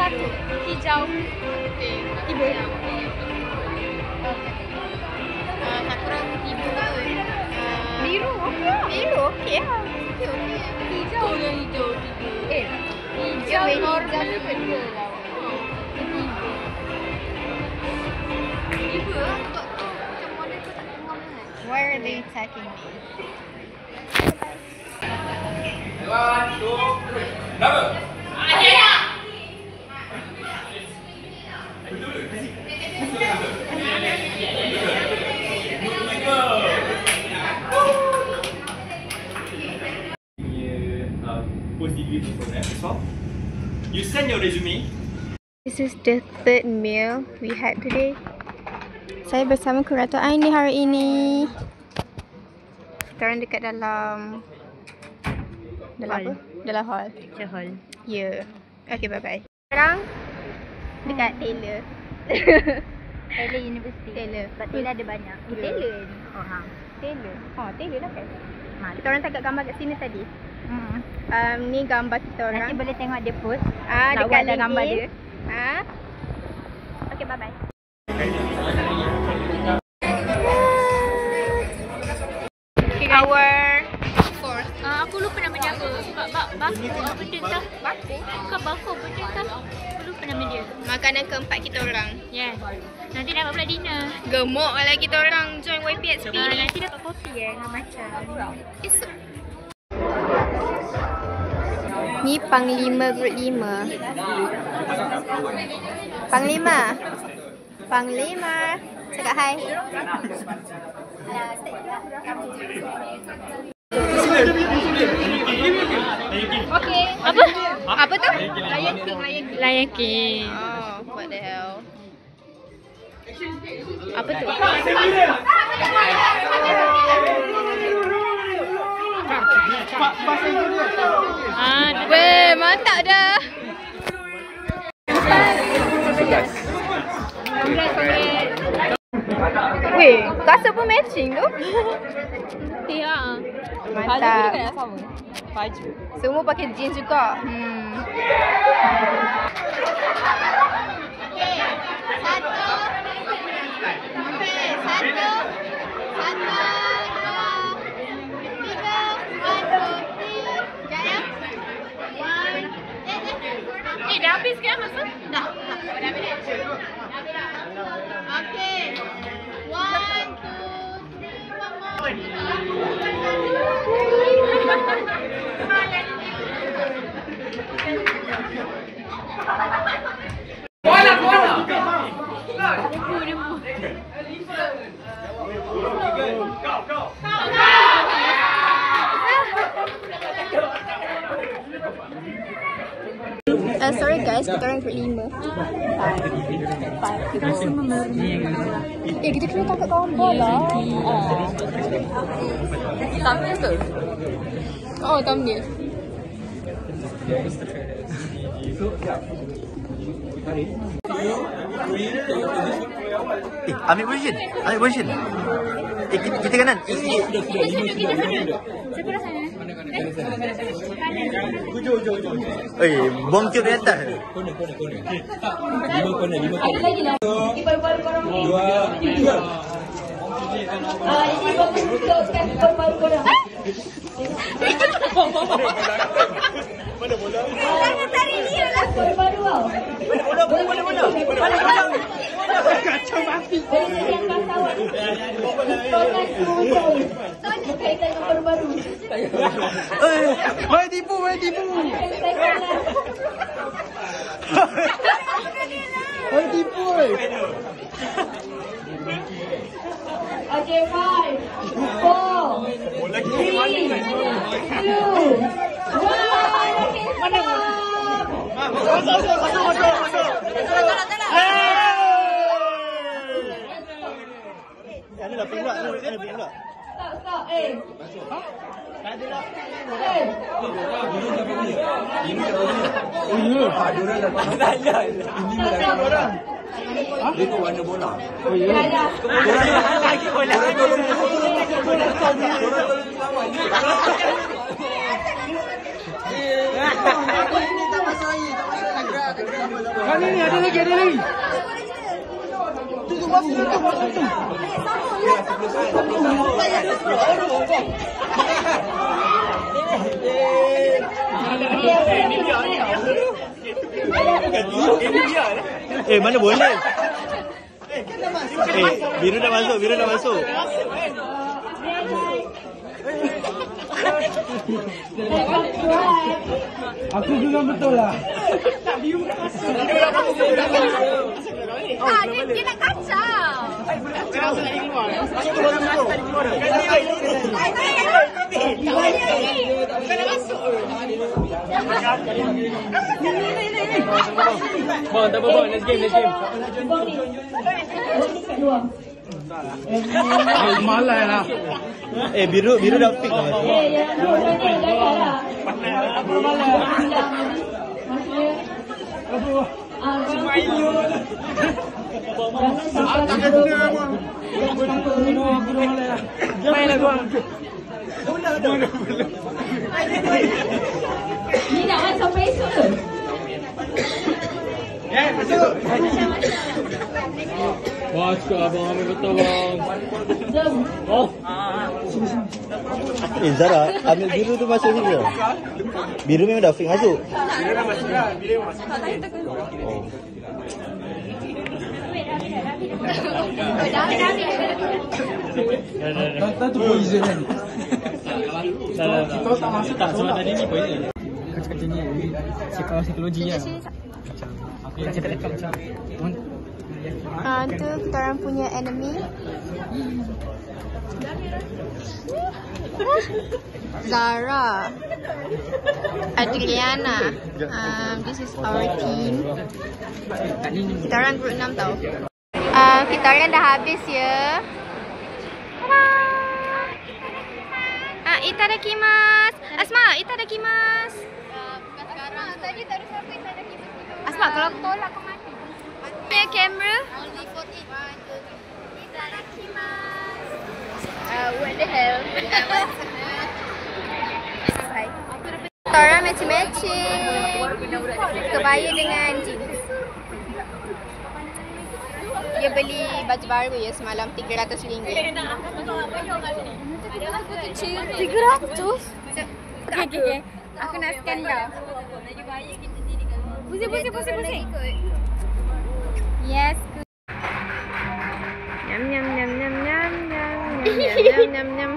satu. Hijau. Ibu. Sakura ibu. Biru okey lah. Biru okey lah. Hijau. Yang hijau. Hijau normal benda lah. Ibu lah. Macam model tu tak tengok kan? Why are they attacking me? 1, 2, 3, double. You send your resume. This is the third meal we had today. Saya bersama kurator Aini hari ini. Kita orang dekat dalam apa? Dalam hall. Hall. Ya. Okay, bye-bye. Sekarang dekat Taylor. Taylor University. Taylor. Sebab Taylor ada banyak. Taylor ni. Taylor. Taylor lah kan? Kita Kita orang tangkap gambar kat sini tadi. Ni gambar kita orang. nanti boleh tengok dia post. Dekat buat ada LinkedIn. gambar dia. Okay, bye-bye. Our fourth. Aku lupa nama dia apa. Sebab baku apa benda entah. Baku. Bukan baku benda entah. Aku lupa nama dia. Makanan keempat kita orang. Yes. Nanti dapat pula dinner. Gemuk lah kita orang join YPXP ni. Nanti dapat kopi dengan macam. Esok. Ni Panglima Group 5. Panglima. Cakap hai. Okay. Apa? Apa tu? Lion King. Oh, what the hell? Apa tu? Weh, mantap dah. Weh, rasa pun matching tu. Ya. Mantap. sama. Baju. Semua pakai jeans juga. Dah habis ke masa? Dah. Okay. 1, 2, 3, 4. Sorry guys, kita orang group 5. Kita kena tangkap gambar lah. Thumbnail tu? Oh, thumbnail. Ambil position. Kita kanan. Buang tiup di atas. Ada lagi lah. Ini baru-baru korang ni. 2, 3. Ini bagus tunjukkan baru-baru korang. Mana bola? Jangan tarik dia lah. Baru-baru tau. Mana bola? Kacau mati. Boleh jadi yang kawan. Tonton turun. Kaitan dengan baru-baru. Boleh tipu. Boleh tipu. Okay, 5, 4, 3, 2, 1. Mana? Ada lah pinggak. Stop. Ada lah. Itu warna bola. Oh ya. Lagi bola. Ini tak masuk air. Tak gerak. Ni ada lagi. Mana boleh? Biru dah masuk. Aku bilang betul lah. Dia nak kacau. Bang, tak apa, let's game. Malai lah. Biru dah pick lah. Ni nak sampai esok ke? Wah, suka abang ambil betul bang. Zara, ambil biru tu masuk sini. Biru memang dah pick masuk. Kata tu poison kan? Kau tak masuk tak? Sebab tadi ni poison. Kau cakap macam ni, cakap psikologi lah. Aku cakap macam Tu kita orang punya enemy. Zara, Adriana. This is our team. Kita orang group 6 tau. Kita orang dah habis ya. Itadakimasu. Asma, itadakimasu. Tadi tak ada siapa itadakimasu. Asma, kalau aku tolak kau mati. Punya kamera. Only for it. Itadakimasu. What the hell? Kita orang matching-matching. Kebaya dengan jeans. Dia beli baju baru ya semalam RM300. 300? Okay. Aku nak scan kau. Pusing. Yes. Nyam.